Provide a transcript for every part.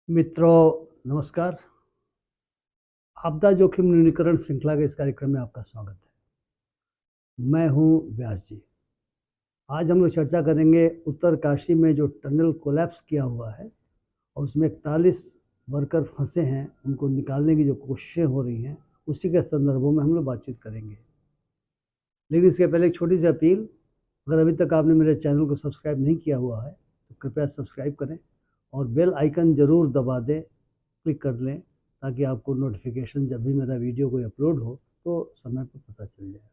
मित्रों नमस्कार। आपदा जोखिम न्यूनीकरण श्रृंखला के इस कार्यक्रम में आपका स्वागत है। मैं हूं व्यास जी। आज हम लोग चर्चा करेंगे उत्तरकाशी में जो टनल कोलैप्स किया हुआ है और उसमें 41 वर्कर फंसे हैं, उनको निकालने की जो कोशिशें हो रही हैं उसी के संदर्भों में हम लोग बातचीत करेंगे। लेकिन इसके पहले एक छोटी सी अपील, अगर अभी तक आपने मेरे चैनल को सब्सक्राइब नहीं किया हुआ है तो कृपया सब्सक्राइब करें और बेल आइकन ज़रूर दबा दें, क्लिक कर लें, ताकि आपको नोटिफिकेशन जब भी मेरा वीडियो कोई अपलोड हो तो समय पर पता चल जाए।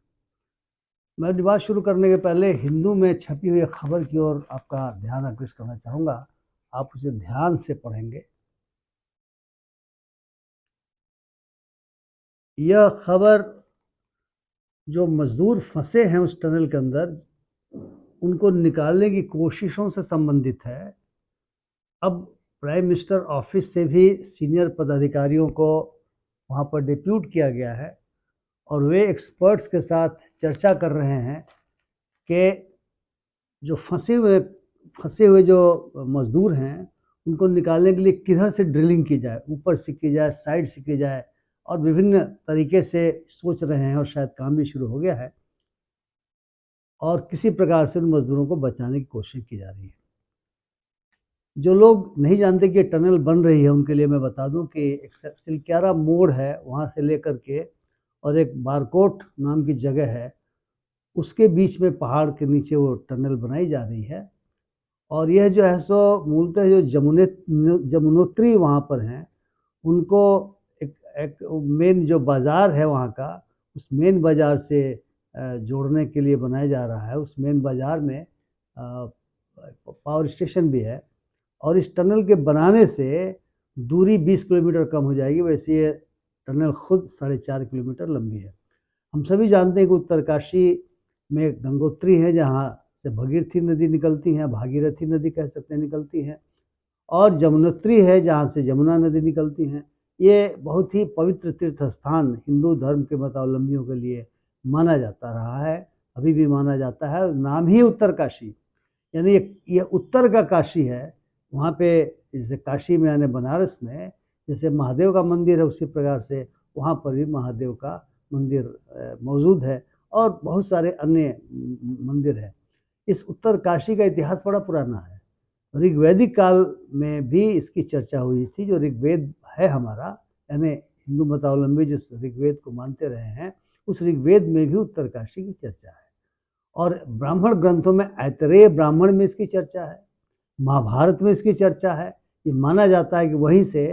मैं बात शुरू करने के पहले हिंदू में छपी हुई खबर की ओर आपका ध्यान आकृष्ट करना चाहूँगा। आप उसे ध्यान से पढ़ेंगे। यह खबर जो मजदूर फंसे हैं उस टनल के अंदर, उनको निकालने की कोशिशों से संबंधित है। अब प्राइम मिनिस्टर ऑफिस से भी सीनियर पदाधिकारियों को वहाँ पर डिप्यूट किया गया है और वे एक्सपर्ट्स के साथ चर्चा कर रहे हैं कि जो फंसे हुए जो मजदूर हैं उनको निकालने के लिए किधर से ड्रिलिंग की जाए, ऊपर से की जाए, साइड से की जाए, और विभिन्न तरीके से सोच रहे हैं और शायद काम भी शुरू हो गया है और किसी प्रकार से उन मजदूरों को बचाने की कोशिश की जा रही है। जो लोग नहीं जानते कि टनल बन रही है उनके लिए मैं बता दूं कि एक सिलक्यारा मोड़ है, वहाँ से लेकर के और एक बारकोट नाम की जगह है, उसके बीच में पहाड़ के नीचे वो टनल बनाई जा रही है। और यह जो है सो मूलतः जो जमुनोत्री वहाँ पर हैं, उनको एक मेन जो बाज़ार है वहाँ का, उस मेन बाज़ार से जोड़ने के लिए बनाया जा रहा है। उस मेन बाज़ार में पावर स्टेशन भी है और इस टनल के बनाने से दूरी 20 किलोमीटर कम हो जाएगी। वैसे ये टनल खुद 4.5 किलोमीटर लंबी है। हम सभी जानते हैं कि उत्तरकाशी में गंगोत्री है, जहाँ से भगीरथी नदी निकलती है, भागीरथी नदी कह सकते हैं निकलती है, और जमुनोत्री है जहाँ से जमुना नदी निकलती हैं। ये बहुत ही पवित्र तीर्थ स्थान हिंदू धर्म के मतावलंबियों के लिए माना जाता रहा है, अभी भी माना जाता है। नाम ही उत्तरकाशी, यानी ये उत्तर का काशी है। वहाँ पे जैसे काशी में यानी बनारस में जैसे महादेव का मंदिर है, उसी प्रकार से वहाँ पर भी महादेव का मंदिर मौजूद है और बहुत सारे अन्य मंदिर हैं। इस उत्तर काशी का इतिहास बड़ा पुराना है। ऋग्वैदिक काल में भी इसकी चर्चा हुई थी। जो ऋग्वेद है हमारा, यानी हिंदू मतावलंबी जिस ऋग्वेद को मानते रहे हैं, उस ऋग्वेद में भी उत्तरकाशी की चर्चा है। और ब्राह्मण ग्रंथों में ऐतरेय ब्राह्मण में इसकी चर्चा है, महाभारत में इसकी चर्चा है। ये माना जाता है कि वहीं से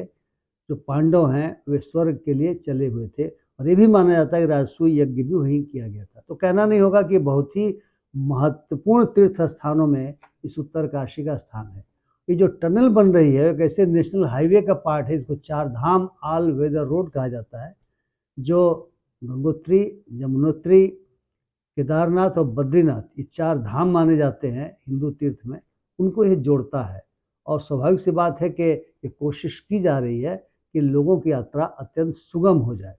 जो पांडव हैं वे स्वर्ग के लिए चले हुए थे, और ये भी माना जाता है कि राजसूय यज्ञ भी वहीं किया गया था। तो कहना नहीं होगा कि बहुत ही महत्वपूर्ण तीर्थ स्थानों में इस उत्तरकाशी का स्थान है। ये जो टनल बन रही है कैसे नेशनल हाईवे का पार्ट है, इसको चार धाम ऑल वेदर रोड कहा जाता है, जो गंगोत्री, यमुनोत्री, केदारनाथ और बद्रीनाथ, ये चार धाम माने जाते हैं हिंदू तीर्थ में, उनको ये जोड़ता है। और स्वाभाविक सी बात है कि ये कोशिश की जा रही है कि लोगों की यात्रा अत्यंत सुगम हो जाए।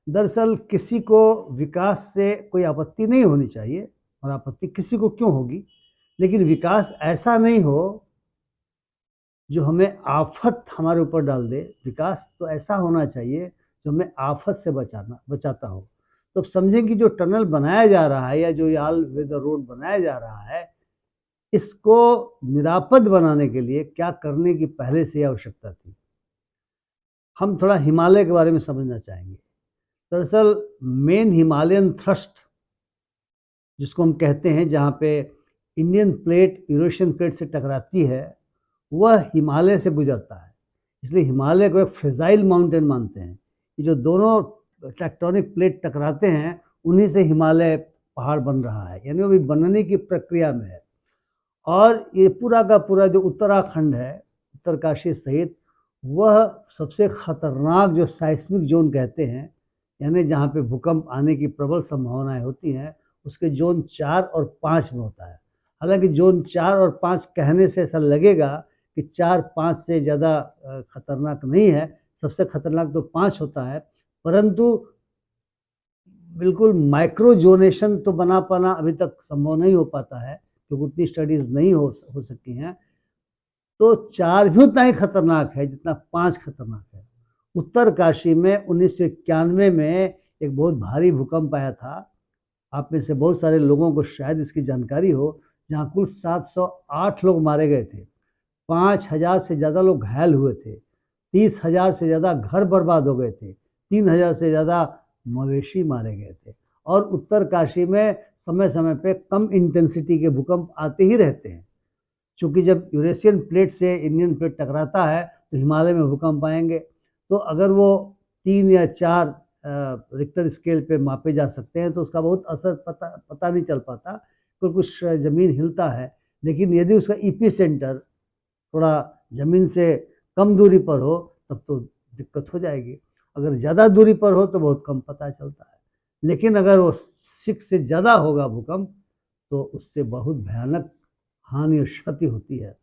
दरअसल किसी को विकास से कोई आपत्ति नहीं होनी चाहिए, और आपत्ति किसी को क्यों होगी, लेकिन विकास ऐसा नहीं हो जो हमें आफत हमारे ऊपर डाल दे। विकास तो ऐसा होना चाहिए जो हमें आफत से बचाता हो। तो अब समझें कि जो टनल बनाया जा रहा है या जो ऑल वेदर रोड बनाया जा रहा है, इसको निरापद बनाने के लिए क्या करने की पहले से आवश्यकता थी। हम थोड़ा हिमालय के बारे में समझना चाहेंगे। दरअसल मेन हिमालयन थ्रस्ट जिसको हम कहते हैं, जहाँ पे इंडियन प्लेट यूरेशियन प्लेट से टकराती है, वह हिमालय से गुजरता है। इसलिए हिमालय को एक फ्रेजाइल माउंटेन मानते हैं। ये जो दोनों टेक्टोनिक प्लेट टकराते हैं, उन्हीं से हिमालय पहाड़ बन रहा है, यानी वो भी बनने की प्रक्रिया में है। और ये पूरा का पूरा जो उत्तराखंड है, उत्तरकाशी सहित, वह सबसे खतरनाक जो साइस्मिक जोन कहते हैं, यानी जहाँ पे भूकंप आने की प्रबल संभावनाएं होती हैं, उसके जोन 4 और 5 में होता है। हालांकि जोन 4 और 5 कहने से ऐसा लगेगा कि 4-5 से ज़्यादा खतरनाक नहीं है, सबसे खतरनाक तो 5 होता है, परंतु बिल्कुल माइक्रो जोनेशन तो बना पाना अभी तक संभव नहीं हो पाता है, क्योंकि उतनी स्टडीज़ नहीं हो सकी हैं। तो 4 भी उतना ही खतरनाक है जितना 5 खतरनाक है। उत्तरकाशी में 1991 में एक बहुत भारी भूकंप आया था। आप में से बहुत सारे लोगों को शायद इसकी जानकारी हो, जहाँ कुल 708 लोग मारे गए थे, 5,000 से ज़्यादा लोग घायल हुए थे, 30,000 से ज़्यादा घर बर्बाद हो गए थे, 3,000 से ज़्यादा मवेशी मारे गए थे। और उत्तरकाशी में समय समय पे कम इंटेंसिटी के भूकंप आते ही रहते हैं, क्योंकि जब यूरेशियन प्लेट से इंडियन प्लेट टकराता है तो हिमालय में भूकंप आएंगे। तो अगर वो 3 या 4 रिक्टर स्केल पे मापे जा सकते हैं तो उसका बहुत असर पता नहीं चल पाता, कोई कुछ ज़मीन हिलता है। लेकिन यदि उसका ईपी सेंटर थोड़ा ज़मीन से कम दूरी पर हो तब तो दिक्कत हो जाएगी, अगर ज़्यादा दूरी पर हो तो बहुत कम पता चलता है। लेकिन अगर वो 6 से ज़्यादा होगा भूकंप तो उससे बहुत भयानक हानि और क्षति होती है।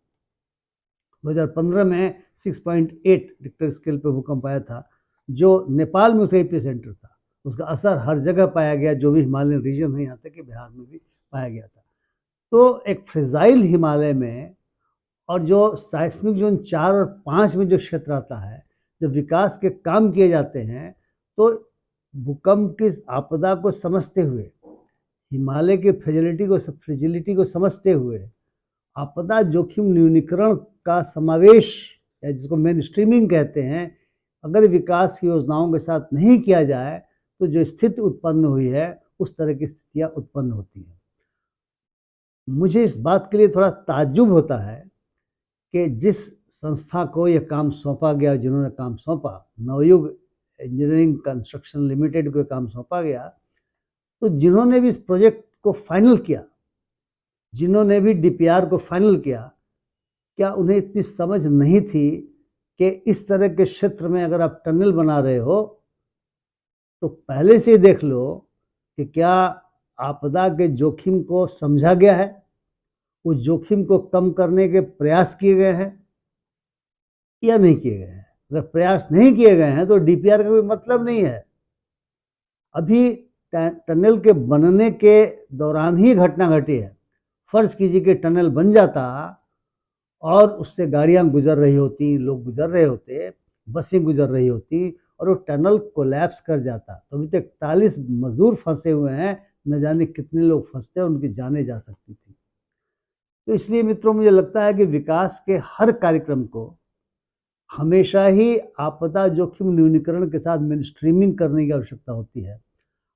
2015 में 6.8 रिक्टर स्केल पे भूकंप आया था, जो नेपाल में उसका एपी सेंटर था। उसका असर हर जगह पाया गया, जो भी हिमालयन रीजन है, यहाँ तक कि बिहार में भी पाया गया था। तो एक फ्रेजाइल हिमालय में और जो साइस्मिक जोन 4 और 5 में जो क्षेत्र आता है, जब विकास के काम किए जाते हैं तो भूकंप की आपदा को समझते हुए, हिमालय की फ्रेजिलिटी को समझते हुए आपदा जोखिम न्यूनीकरण का समावेश, या जिसको मेन स्ट्रीमिंग कहते हैं, अगर विकास की योजनाओं के साथ नहीं किया जाए तो जो स्थिति उत्पन्न हुई है उस तरह की स्थितियां उत्पन्न होती हैं। मुझे इस बात के लिए थोड़ा ताज्जुब होता है कि जिस संस्था को यह काम सौंपा गया, जिन्होंने काम सौंपा, नवयुग इंजीनियरिंग कंस्ट्रक्शन लिमिटेड को काम सौंपा गया, तो जिन्होंने भी इस प्रोजेक्ट को फाइनल किया, जिन्होंने भी डीपीआर को फाइनल किया, क्या उन्हें इतनी समझ नहीं थी कि इस तरह के क्षेत्र में अगर आप टनल बना रहे हो तो पहले से ही देख लो कि क्या आपदा के जोखिम को समझा गया है, उस जोखिम को कम करने के प्रयास किए गए हैं या नहीं किए गए हैं। अगर प्रयास नहीं किए गए हैं तो डीपीआर का कोई मतलब नहीं है। अभी टनल के बनने के दौरान ही घटना घटी है। फर्ज कीजिए कि टनल बन जाता और उससे गाड़ियां गुजर रही होती, लोग गुजर रहे होते, बसें गुजर रही होती और वो टनल कोलैप्स कर जाता, तो अभी तक 41 मजदूर फंसे हुए हैं, न जाने कितने लोग फंसते हैं, उनकी जानें जा सकती थी। तो इसलिए मित्रों, मुझे लगता है कि विकास के हर कार्यक्रम को हमेशा ही आपदा जोखिम न्यूनीकरण के साथ मेन स्ट्रीमिंग करने की आवश्यकता होती है।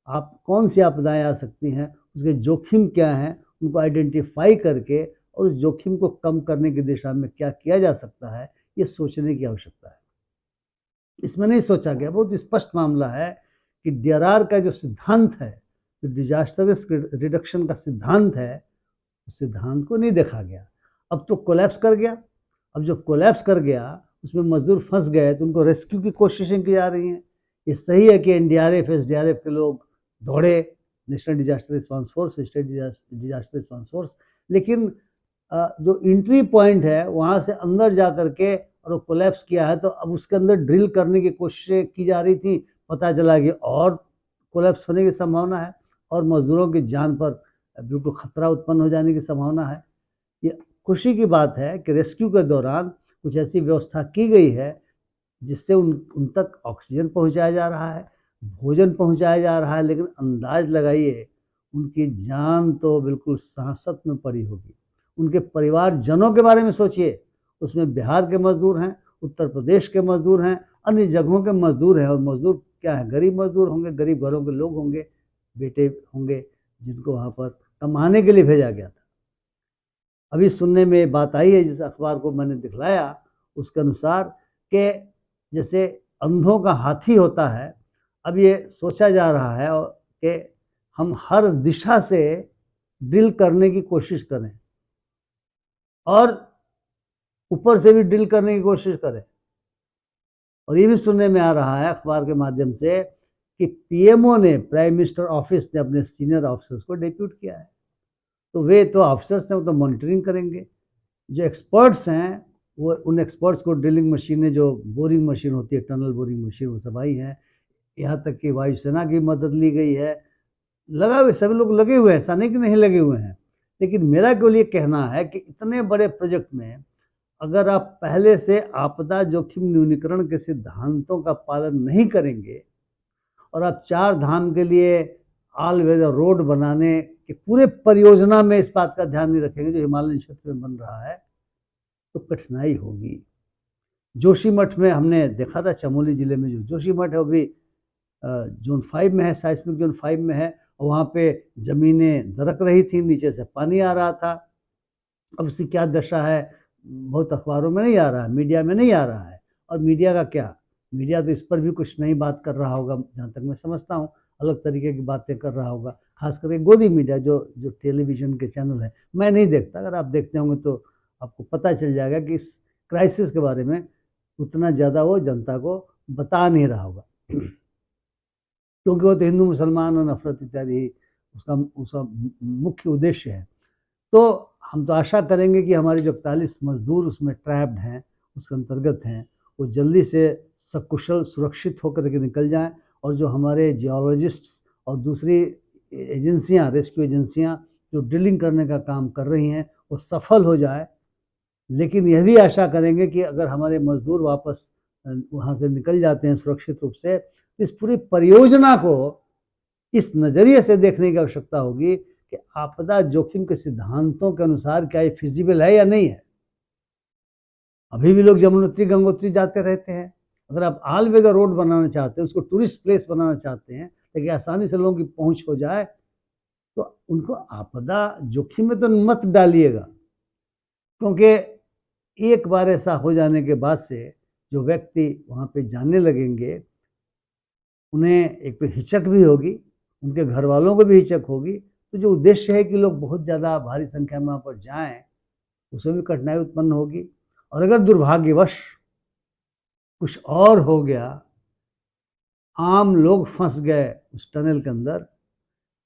आप कौन सी आपदाएं आ सकती हैं, उसके जोखिम क्या हैं, उनको आइडेंटिफाई करके और उस जोखिम को कम करने की दिशा में क्या किया जा सकता है, ये सोचने की आवश्यकता है। इसमें नहीं सोचा गया। बहुत स्पष्ट मामला है कि DRR का जो सिद्धांत है, जो डिजास्टर रिस्क रिडक्शन का सिद्धांत है, उस सिद्धांत को नहीं देखा गया। अब तो कोलैप्स कर गया। अब जो कोलैप्स कर गया उसमें मजदूर फंस गए तो उनको रेस्क्यू की कोशिशें की जा रही हैं। ये सही है कि NDRF SDRF के लोग दौड़े, national disaster response force, state disaster response force, लेकिन जो एंट्री पॉइंट है वहाँ से अंदर जा करके और वो कोलैप्स किया है, तो अब उसके अंदर ड्रिल करने की कोशिशें की जा रही थी, पता चला कि और कोलैप्स होने की संभावना है और मजदूरों की जान पर बिल्कुल खतरा उत्पन्न हो जाने की संभावना है। ये खुशी की बात है कि रेस्क्यू के दौरान कुछ ऐसी व्यवस्था की गई है जिससे उन तक ऑक्सीजन पहुंचाया जा रहा है, भोजन पहुंचाया जा रहा है, लेकिन अंदाज लगाइए उनकी जान तो बिल्कुल सांसत में पड़ी होगी। उनके परिवारजनों के बारे में सोचिए, उसमें बिहार के मजदूर हैं, उत्तर प्रदेश के मजदूर हैं, अन्य जगहों के मजदूर हैं, और मजदूर क्या है, गरीब मजदूर होंगे, गरीब घरों के लोग होंगे, बेटे होंगे जिनको वहाँ पर कमाने के लिए भेजा गया था। अभी सुनने में बात आई है, जिस अखबार को मैंने दिखलाया उसके अनुसार, कि जैसे अंधों का हाथी होता है, अब ये सोचा जा रहा है कि हम हर दिशा से ड्रिल करने की कोशिश करें और ऊपर से भी ड्रिल करने की कोशिश करें। और ये भी सुनने में आ रहा है अखबार के माध्यम से कि पीएमओ ने, प्राइम मिनिस्टर ऑफिस ने, अपने सीनियर ऑफिसर्स को डिप्यूट किया है। तो वे तो ऑफिसर्स हैं, वो तो मॉनिटरिंग करेंगे। जो एक्सपर्ट्स हैं वो उन एक्सपर्ट्स को, ड्रिलिंग मशीनें, जो बोरिंग मशीन होती है, टनल बोरिंग मशीन, वो सब आई हैं। यहाँ तक कि वायुसेना की मदद ली गई है। लगा हुए सभी लोग लगे हुए हैं, ऐसा नहीं कि नहीं लगे हुए हैं। लेकिन मेरा केवल ये कहना है कि इतने बड़े प्रोजेक्ट में अगर आप पहले से आपदा जोखिम न्यूनीकरण के सिद्धांतों का पालन नहीं करेंगे और आप 4 धाम के लिए ऑल वेदर रोड बनाने की पूरे परियोजना में इस बात का ध्यान नहीं रखेंगे जो हिमालयन क्षेत्र में बन रहा है, तो कठिनाई होगी। जोशीमठ में हमने देखा था, चमोली जिले में जो जोशीमठ है वो भी जोन 5 में है, साइस्मिक जोन 5 में है, और वहाँ पे ज़मीनें दरक रही थी, नीचे से पानी आ रहा था। अब उसकी क्या दशा है, बहुत अखबारों में नहीं आ रहा है, मीडिया में नहीं आ रहा है। और मीडिया का क्या, मीडिया तो इस पर भी कुछ नई बात कर रहा होगा, जहाँ तक मैं समझता हूँ अलग तरीके की बातें कर रहा होगा, खास करके गोदी मीडिया जो जो टेलीविज़न के चैनल है। मैं नहीं देखता, अगर आप देखते होंगे तो आपको पता चल जाएगा कि इस क्राइसिस के बारे में उतना ज़्यादा वो जनता को बता नहीं रहा होगा क्योंकि वो तो हिंदू मुसलमान और नफरत इत्यादि उसका मुख्य उद्देश्य है। तो हम तो आशा करेंगे कि हमारे जो 41 मजदूर उसमें ट्रैप्ड हैं, उसके अंतर्गत हैं, वो जल्दी से सकुशल सुरक्षित होकर के निकल जाएं, और जो हमारे जियोलॉजिस्ट्स और दूसरी एजेंसियां, रेस्क्यू एजेंसियां जो ड्रिलिंग करने का काम कर रही हैं, वो सफल हो जाए। लेकिन यह भी आशा करेंगे कि अगर हमारे मजदूर वापस वहाँ से निकल जाते हैं सुरक्षित रूप से, तो इस पूरी परियोजना को इस नज़रिए से देखने की आवश्यकता होगी कि आपदा जोखिम के सिद्धांतों के अनुसार क्या ये फिजिबल है या नहीं है। अभी भी लोग यमुनोत्री गंगोत्री जाते रहते हैं। अगर आप ऑल वेदर रोड बनाना चाहते हैं, उसको टूरिस्ट प्लेस बनाना चाहते हैं ताकि आसानी से लोगों की पहुंच हो जाए, तो उनको आपदा जोखिम में तो मत डालिएगा, क्योंकि एक बार ऐसा हो जाने के बाद से जो व्यक्ति वहाँ पे जाने लगेंगे, उन्हें एक तो हिचक भी होगी, उनके घर वालों को भी हिचक होगी। तो जो उद्देश्य है कि लोग बहुत ज़्यादा भारी संख्या में वहाँ पर जाएं, उसमें भी कठिनाई उत्पन्न होगी। और अगर दुर्भाग्यवश कुछ और हो गया, आम लोग फंस गए उस टनल के अंदर,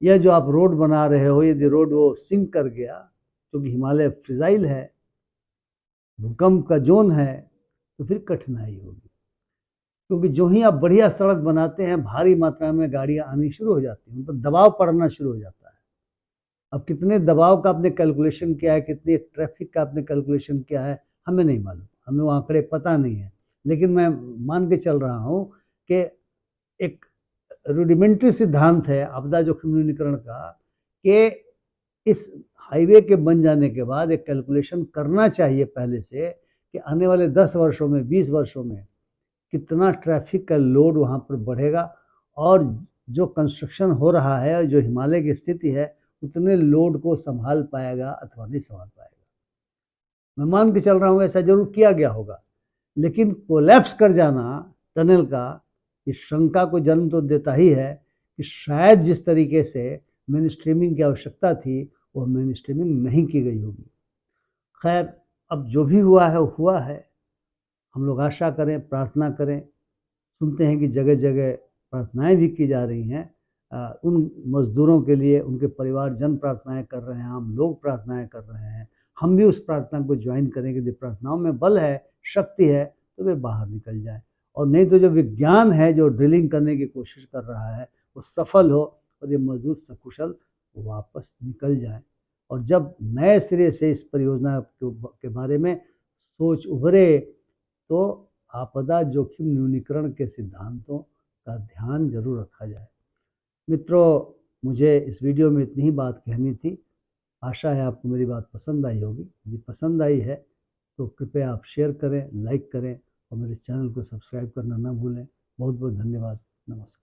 या जो आप रोड बना रहे हो यदि रोड वो सिंक कर गया, क्योंकि हिमालय फ्रिजाइल है, भूकंप का जोन है, तो फिर कठिनाई होगी। क्योंकि जो ही आप बढ़िया सड़क बनाते हैं, भारी मात्रा में गाड़ियां आनी शुरू हो जाती हैं, उन पर दबाव पड़ना शुरू हो जाता है। अब कितने दबाव का आपने कैलकुलेशन किया है, कितने ट्रैफिक का आपने कैलकुलेशन किया है, हमें नहीं मालूम, हमें वो आंकड़े पता नहीं है। लेकिन मैं मान के चल रहा हूँ कि एक रूडिमेंट्री सिद्धांत है आपदा जोखिम न्यूनीकरण का, कि इस हाईवे के बन जाने के बाद एक कैलकुलेशन करना चाहिए पहले से कि आने वाले 10 वर्षों में, 20 वर्षों में कितना ट्रैफिक का लोड वहाँ पर बढ़ेगा, और जो कंस्ट्रक्शन हो रहा है और जो हिमालय की स्थिति है, उतने लोड को संभाल पाएगा अथवा नहीं संभाल पाएगा। मैं मान के चल रहा हूँ ऐसा जरूर किया गया होगा, लेकिन कोलैप्स कर जाना टनल का इस शंका को जन्म तो देता ही है कि शायद जिस तरीके से मेन स्ट्रीमिंग की आवश्यकता थी, वो मेन स्ट्रीमिंग नहीं की गई होगी। खैर, अब जो भी हुआ है वो हुआ है। हम लोग आशा करें, प्रार्थना करें। सुनते हैं कि जगह जगह प्रार्थनाएं भी की जा रही हैं उन मजदूरों के लिए, उनके परिवारजन प्रार्थनाएं कर रहे हैं, हम लोग प्रार्थनाएं कर रहे हैं। हम भी उस प्रार्थना को ज्वाइन करें कि यदि प्रार्थनाओं में बल है, शक्ति है, तो वे बाहर निकल जाए, और नहीं तो जो विज्ञान है जो ड्रिलिंग करने की कोशिश कर रहा है वो सफल हो और ये मजदूर सकुशल वापस निकल जाए। और जब नए सिरे से इस परियोजना के बारे में सोच उभरे, तो आपदा जोखिम न्यूनीकरण के सिद्धांतों का ध्यान जरूर रखा जाए। मित्रों, मुझे इस वीडियो में इतनी ही बात कहनी थी। आशा है आपको मेरी बात पसंद आई होगी। यदि पसंद आई है तो कृपया आप शेयर करें, लाइक करें, और मेरे चैनल को सब्सक्राइब करना ना भूलें। बहुत बहुत धन्यवाद। नमस्कार।